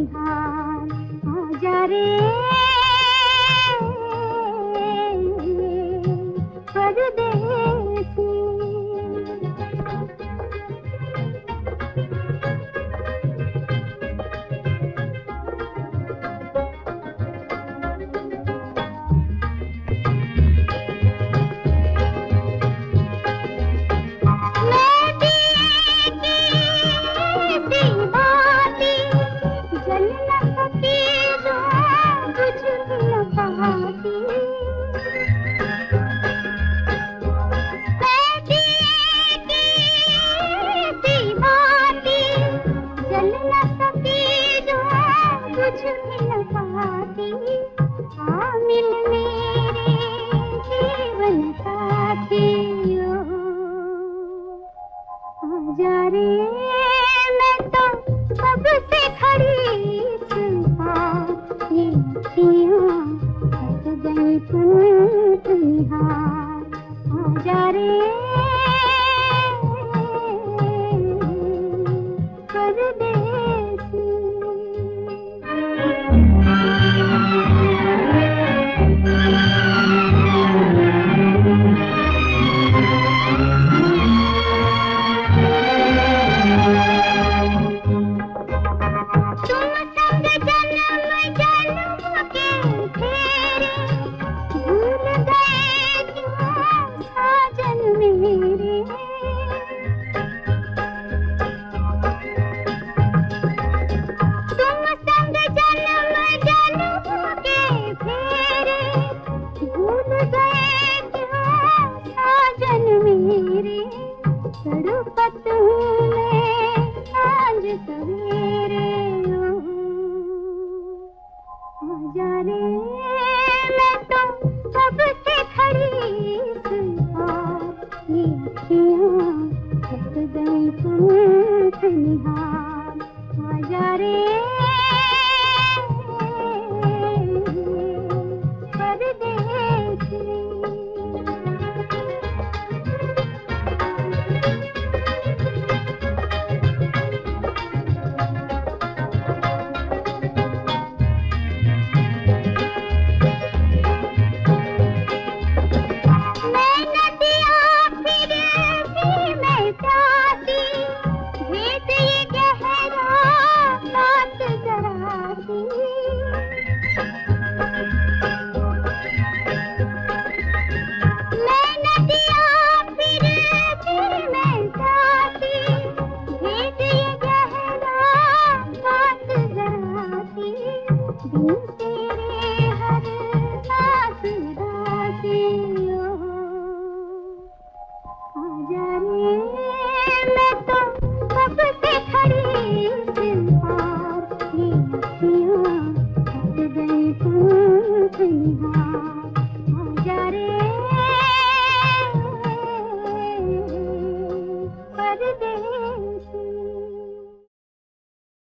निहार आजा रे परदेसी। आजा रे मैं तो कब से खड़ी इस बार, ये अखियाँ थक गई तुम निहार आजा रे परदेसी। तड़पत हूँ मैं सांझ सवेरे, आजा रे मैं तो कब से खड़ी इस बार, ये अखियाँ थक गई तुमसे निहार आजा रे परदेसी।